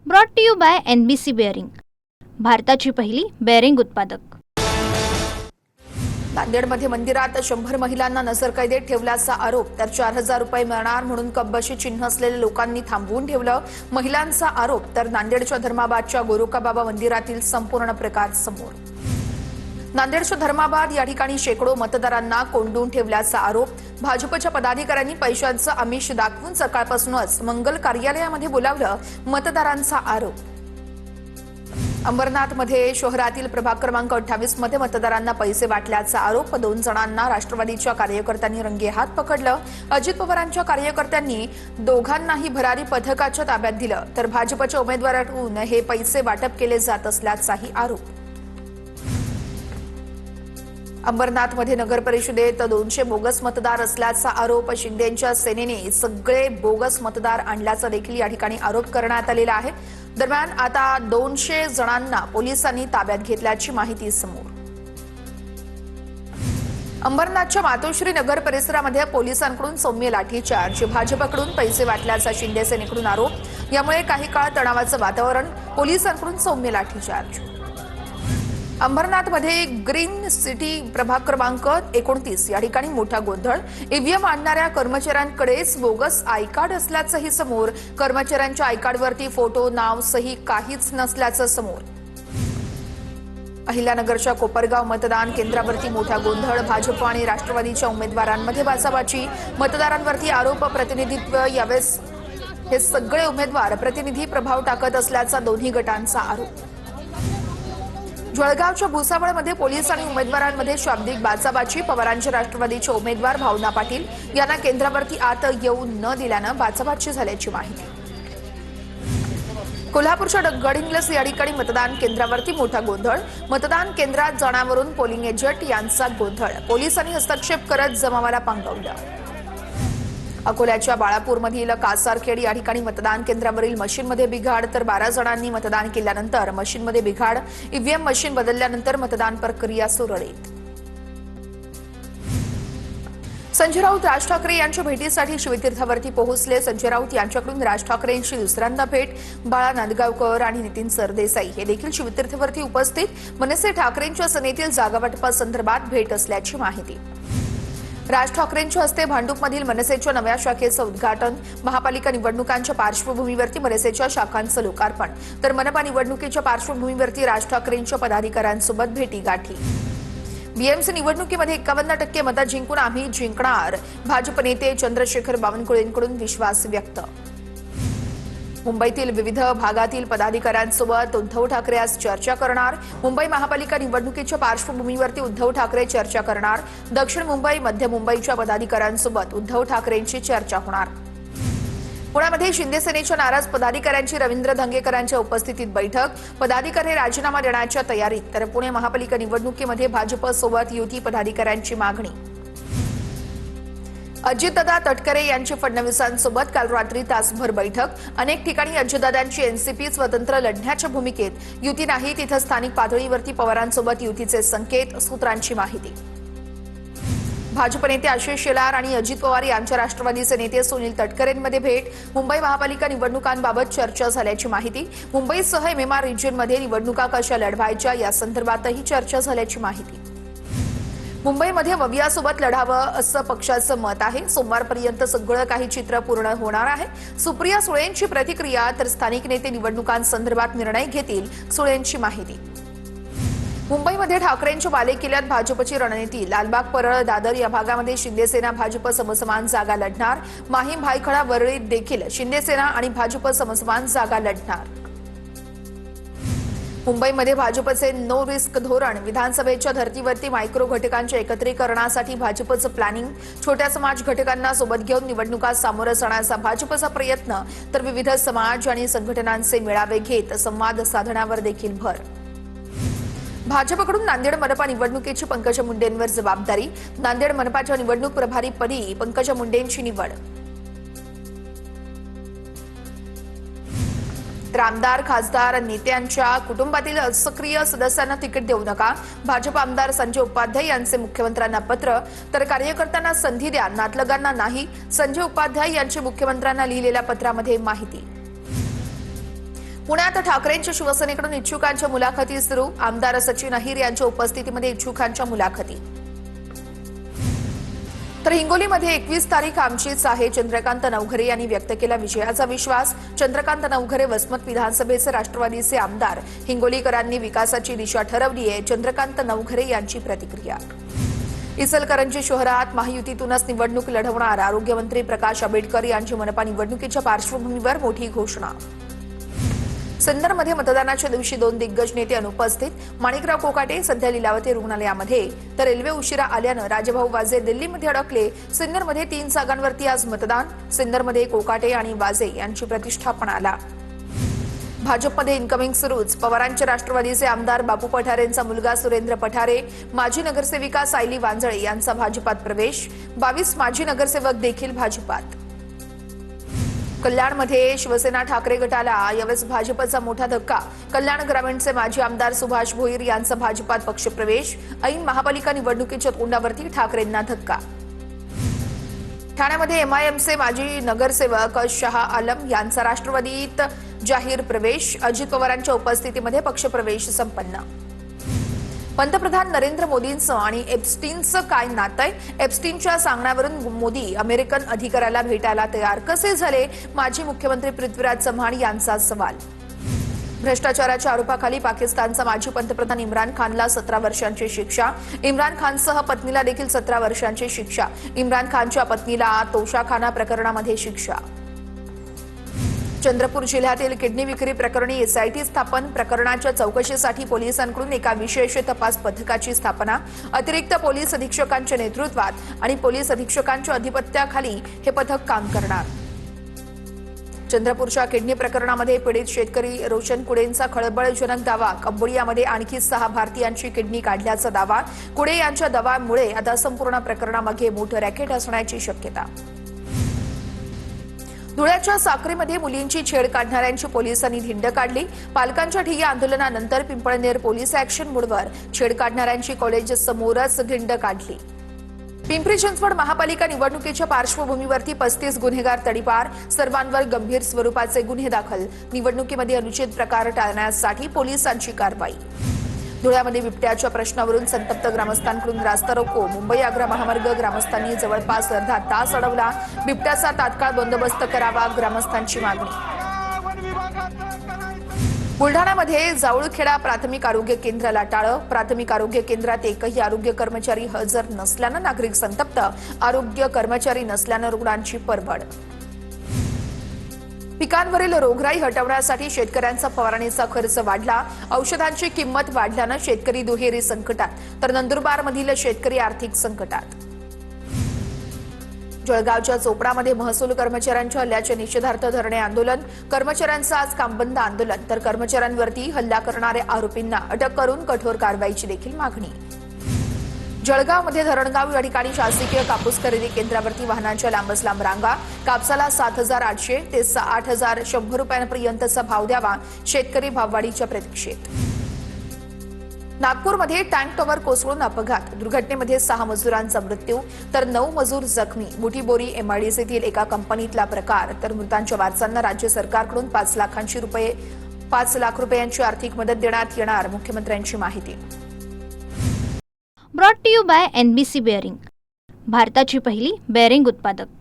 Brought to you by NBC bearing, भारताची पहिली bearing उत्पादक। नांदेडमध्ये मंदिरात 100 महिलांना नजरकैदेत ठेवल्याचा आरोप, तर 4000 रुपये मिळणार म्हणून कब्बशी चिन्ह असलेल्या लोकांनी थांबवून ठेवलं। महिलांचा आरोप, तर नांदेडच्या धर्माबादच्या गोरोकाबाबा मंदिरातील संपूर्ण प्रकार समोर। नांदेडच्या धर्माबाद या ठिकाणी शेकडो मतदारांना कोंडून ठेवल्याचा आरोप, भाजपच्या पदाधिकाऱ्यांनी पैशांचं आमिष दाखवून सकाळपासूनच मंगल कार्यालयामध्ये बोलावलं, मतदारांचा आरोप। अंबरनाथमध्ये शहरातील प्रभाग क्रमांक 28 मध्ये मतदारांना पैसे वाटल्याचा आरोप, 2 जणांना राष्ट्रवादीच्या कार्यकर्त्यांनी रंगेहात पकडलं। अजित पवारांच्या कार्यकर्त्यांनी दोघांनाही भरारी पथकाच्या ताब्यात दिलं, तर भाजपच्या उमेदवाराकडून हे पैसे वाटप केले जात असल्याचाही आरोप। अंबरनाथमध्ये नगर परिषदेत 200 बोगस मतदार असल्याचा आरोप, शिंदेंच्या सेनेने सगळे बोगस मतदार आणल्याचा देखील या ठिकाणी आरोप करण्यात आलेला आहे। दरम्यान आता 200 जणांना पोलिसांनी ताब्यात घेतल्याची माहिती समोर। अंबरनाथच्या मातोश्री नगर परिसरामध्ये पोलिसांकडून सौम्य लाठीचार्ज, भाजपकडून पैसे वाटल्याचा शिंदे सेनेकडून आरोप। यामुळे काही काळ तणावाचं वातावरण, पोलिसांकडून सौम्य लाठीचार्ज। अंबरनाथमध्ये ग्रीन सिटी प्रभाग क्रमांक 29 या ठिकाणी मोठा गोंधळ, ईव्हीएम आणणाऱ्या कर्मचाऱ्यांकडेच बोगस आय कार्ड असल्याचंही समोर। कर्मचाऱ्यांच्या आय कार्डवरती फोटो, नाव, सही काहीच नसल्याचं समोर। अहिल्यानगरच्या कोपरगाव मतदान केंद्रावरती मोठा गोंधळ, भाजप आणि राष्ट्रवादीच्या उमेदवारांमध्ये बाचाबाची, मतदारांवरती आरोप प्रतिनिधित्व। यावेळेस हे सगळे उमेदवार प्रतिनिधी प्रभाव टाकत असल्याचा दोन्ही गटांचा आरोप। जळगावच्या भुसावळमध्ये पोलीस आणि उमेदवारांमध्ये शाब्दिक बाचाबाची, पवारांचे राष्ट्रवादीचे उमेदवार भावना पाटील यांना केंद्रावरती आत येऊ न दिल्यानं बाचाबाची झाल्याची माहिती। कोल्हापूरच्या गडिंग्लज या ठिकाणी मतदान केंद्रावरती मोठा गोंधळ, मतदान केंद्रात जाण्यावरून पोलिंग एजंट यांचा गोंधळ, पोलिसांनी हस्तक्षेप करत जमावाला पांगवलं। अकोल्याच्या बाळापूरमधील कासारखेड या ठिकाणी मतदान केंद्रावरील मशीनमध्ये बिघाड, तर 12 जणांनी मतदान केल्यानंतर मशीनमध्ये बिघाड, ईव्हीएम मशीन बदलल्यानंतर मतदान प्रक्रिया सुरळीत। संजय राऊत राज ठाकरे यांच्या भेटीसाठी शिवतीर्थावरती पोहोचले। संजय राऊत यांच्याकडून राज ठाकरेंची दुसऱ्यांदा भेट, बाळा नांदगावकर आणि नितीन सरदेसाई हे देखील शिवतीर्थावरती उपस्थित। मनसे ठाकरेंच्या सेनेतील जागावाटपासंदर्भात भेट असल्याची माहिती। राज ठाकरेंच्या हस्ते भांडूपमधील मनसेच्या नव्या शाखेचं उद्घाटन, महापालिका निवडणुकांच्या पार्श्वभूमीवरती मनसेच्या शाखांचं लोकार्पण, तर मनपा निवडणुकीच्या पार्श्वभूमीवरती राज ठाकरेंच्या पदाधिकाऱ्यांसोबत भेटीगाठी। बीएमसी निवडणुकीमध्ये 51% मतं जिंकून आम्ही जिंकणार, भाजप नेते चंद्रशेखर बावनकुळेंकडून विश्वास व्यक्त। मुंबईतील विविध भागातील पदाधिकाऱ्यांसोबत उद्धव ठाकरे आज चर्चा करणार, मुंबई महापालिका निवडणुकीच्या पार्श्वभूमीवरती उद्धव ठाकरे चर्चा करणार। दक्षिण मुंबई, मध्य मुंबईच्या पदाधिकाऱ्यांसोबत उद्धव ठाकरेंची चर्चा होणार। पुण्यामध्ये शिंदे सेनेच्या नाराज पदाधिकाऱ्यांची रवींद्र धंगेकरांच्या उपस्थितीत बैठक, पदाधिकारी राजीनामा देण्याच्या तयारीत, तर पुणे महापालिका निवडणुकीमध्ये भाजपसोबत युती पदाधिकाऱ्यांची मागणी। अजितदादा तटकरे यांची फडणवीसांसोबत काल रात्री तासभर बैठक, अनेक ठिकाणी अजितदादांची एनसीपी स्वतंत्र लढण्याच्या भूमिकेत, युती नाही तिथं स्थानिक पातळीवरती पवारांसोबत युतीचे संकेत, सूत्रांची माहिती। भाजप नेते आशिष शेलार आणि अजित पवार यांच्या राष्ट्रवादीचे नेते सुनील तटकरेंमध्ये भेट, मुंबई महापालिका निवडणुकांबाबत चर्चा झाल्याची माहिती। मुंबईसह MMR रिजनमध्ये निवडणुका कशा लढवायच्या या संदर्भातही चर्चा झाल्याची माहिती। मुंबईमध्ये ववियासोबत लढावं असं पक्षाचं मत आहे, सोमवारपर्यंत सगळं काही चित्र पूर्ण होणार आहे। सुप्रिया सुळेंची प्रतिक्रिया, तर स्थानिक नेते निवडणुकांसंदर्भात निर्णय घेतील, सुळेंची माहिती। मुंबईमध्ये ठाकरेंच्या बालेकिल्ल्यात भाजपची रणनीती, लालबाग, परळ, दादर या भागामध्ये शिंदेसेना भाजप समसमान जागा लढणार, माहीम, भायखळा, वरळीत देखील शिंदेसेना आणि भाजप समसमान जागा लढणार। मुंबईमध्ये भाजपचे नो रिस्क धोरण, विधानसभेच्या धर्तीवरती मायक्रो घटकांच्या एकत्रीकरणासाठी भाजपचं प्लॅनिंग, छोट्या समाज घटकांना सोबत घेऊन निवडणुका सामोरं जाण्याचा भाजपचा प्रयत्न, तर विविध समाज आणि संघटनांचे मेळावे घेत संवाद साधण्यावर देखील भर। भाजपकडून नांदेड मनपा निवडणुकीची पंकजा मुंडेंवर जबाबदारी, नांदेड मनपाच्या निवडणूक प्रभारीपदी पंकजा मुंडेंची निवड। तर आमदार, खासदार, नेत्यांच्या कुटुंबातील सक्रिय सदस्यांना तिकीट देऊ नका, भाजप आमदार संजय उपाध्याय यांचे मुख्यमंत्र्यांना पत्र, तर कार्यकर्त्यांना संधी द्या, नातलगांना नाही, संजय उपाध्याय यांची मुख्यमंत्र्यांना लिहिलेल्या पत्रामध्ये माहिती। पुण्यात ठाकरेंच्या शिवसेनेकडून इच्छुकांच्या मुलाखती सुरू. आमदार सचिन अहिर यांच्या उपस्थितीमध्ये इच्छुकांच्या मुलाखती. तर हिंगोलीमध्ये 21 तारीख आमचीच आहे. चंद्रकांत नवघरे यांनी व्यक्त केला विजयाचा विश्वास. चंद्रकांत नवघरे वसमत विधानसभेचे राष्ट्रवादीचे आमदार. हिंगोलीकरांनी विकासाची दिशा ठरवली आहे. चंद्रकांत नवघरे यांची प्रतिक्रिया. इचलकरंजी शहरात महायुतीतूनच निवडणूक लढवणार. आरोग्यमंत्री प्रकाश आंबेडकर यांची मनपा निवडणुकीच्या पार्श्वभूमीवर मोठी घोषणा. सिन्नरमध्ये मतदानाच्या दिवशी 2 दिग्गज नेते अनुपस्थित. माणिकराव कोकाटे सध्या लीलावती रुग्णालयामध्ये, तर रेल्वे उशिरा आल्यानं राजेभाऊ वाजे दिल्लीमध्ये अडकले. सिन्नरमध्ये 3 जागांवरती आज मतदान. सिन्नरमध्ये कोकाटे आणि वाजे यांची प्रतिष्ठापनाला. भाजपमध्ये इन्कमिंग सुरूच. पवारांचे राष्ट्रवादीचे आमदार बापू पठारेंचा मुलगा सुरेंद्र पठारे, माजी नगरसेविका सायली वांजळे यांचा भाजपात प्रवेश. 22 माजी नगरसेवक देखील भाजपात. कल्याणमध्ये शिवसेना ठाकरे गटाला यावेळेस भाजपचा मोठा धक्का. कल्याण ग्रामीणचे माजी आमदार सुभाष भोईर यांचा भाजपात पक्षप्रवेश. ऐन महापालिका निवडणुकीच्या तोंडावरती ठाकरेंना धक्का. ठाण्यामध्ये एमआयएमचे माजी नगरसेवक शहा आलम यांचा राष्ट्रवादीत जाहीर प्रवेश. अजित पवारांच्या उपस्थितीमध्ये पक्षप्रवेश संपन्न. पंतप्रधान नरेंद्र मोदींचं आणि एप्स्टीनचं काय नातंय? एप्स्टीनच्या सांगण्यावरून मोदी अमेरिकन अधिकाऱ्याला भेटायला तयार कसे झाले? माजी मुख्यमंत्री पृथ्वीराज चव्हाण यांचा सवाल. भ्रष्टाचाराच्या आरोपाखाली पाकिस्तानचा माजी पंतप्रधान इम्रान खानला 17 वर्षांची शिक्षा. इम्रान खानसह पत्नीला देखील 17 वर्षांची शिक्षा. इम्रान खानच्या पत्नीला तोशाखाना प्रकरणामध्ये शिक्षा. चंद्रपूर जिल्ह्यातील किडनी विक्री प्रकरणी एसआयटी स्थापन. प्रकरणाच्या चौकशीसाठी पोलिसांकडून एका विशेष तपास पथकाची स्थापना. अतिरिक्त पोलीस अधीक्षकांच्या नेतृत्वात आणि पोलीस अधीक्षकांच्या अधिपत्याखाली हे पथक काम करणार. चंद्रपूरच्या किडनी प्रकरणामध्ये पीडित शेतकरी रोशन कुडेंचा खळबळजनक दावा. कंबोडियामध्ये आणखी 6 भारतीयांची किडनी काढल्याचा दावा. कुडे यांच्या दाव्यामुळे आता संपूर्ण प्रकरणामागे मोठं रॅकेट असण्याची शक्यता. धुळ्याच्या साक्रीमध्ये मुलींची छेड काढणाऱ्यांची पोलिसांनी धिंड काढली. पालकांच्या ठिय्या आंदोलनानंतर पिंपळनेर पोलीस ॲक्शन मोडवर. छेड काढणाऱ्यांची कॉलेज समोरच धिंड काढली. पिंपरी चिंचवड महापालिका निवडणुकीच्या पार्श्वभूमीवरती 35 गुन्हेगार तडीपार. सर्वांवर गंभीर स्वरूपाचे गुन्हे दाखल. निवडणुकीमध्ये अनुचित प्रकार टाळण्यासाठी पोलिसांची कारवाई. धुळ्यामध्ये बिबट्याच्या प्रश्नावरून संतप्त ग्रामस्थांकडून रास्ता रोको. मुंबई आग्रा महामार्ग ग्रामस्थांनी जवळपास अर्धा तास अडवला. बिबट्याचा तात्काळ बंदोबस्त करावा, ग्रामस्थांची मागणी. बुलढाण्यामध्ये जाऊळखेडा प्राथमिक आरोग्य केंद्राला टाळं. प्राथमिक आरोग्य केंद्रात एकही आरोग्य कर्मचारी हजर नसल्यानं नागरिक संतप्त. आरोग्य कर्मचारी नसल्यानं रुग्णांची परवड. पिकांवरील रोगराई हटवण्यासाठी शेतकऱ्यांचा फवारणीचा खर्च वाढला. औषधांची किंमत वाढल्यानं शेतकरी दुहेरी संकटात, तर नंदुरबारमधील शेतकरी आर्थिक संकटात. जळगावच्या चोपडामध्ये महसूल कर्मचाऱ्यांच्या हल्ल्याच्या निषेधार्थ धरणे आंदोलन. कर्मचाऱ्यांचं आज कामबंद आंदोलन, तर कर्मचाऱ्यांवरती हल्ला करणाऱ्या आरोपींना अटक करून कठोर कारवाईची देखील मागणी. जळगावमध्ये धरणगाव या ठिकाणी शासकीय कापूस खरेदी केंद्रावरती वाहनांच्या लांबच लांब रांगा. कापसाला 7,800 ते 8,100 रुपयांपर्यंतचा भाव द्यावा. शेतकरी भाववाढीच्या प्रतीक्षेत. नागपूरमध्ये टँक टॉवर कोसळून अपघात. दुर्घटनेमध्ये 6 मजुरांचा मृत्यू, तर 9 मजूर जखमी. मुठीबोरी एमआयडीसीतील एका कंपनीतला प्रकार. तर मृतांच्या वारसांना राज्य सरकारकडून 5 लाख रुपयांची आर्थिक मदत देण्यात येणार. मुख्यमंत्र्यांची माहिती. Brought to you by NBC bearing, भारताची पहिली बेअरिंग उत्पादक.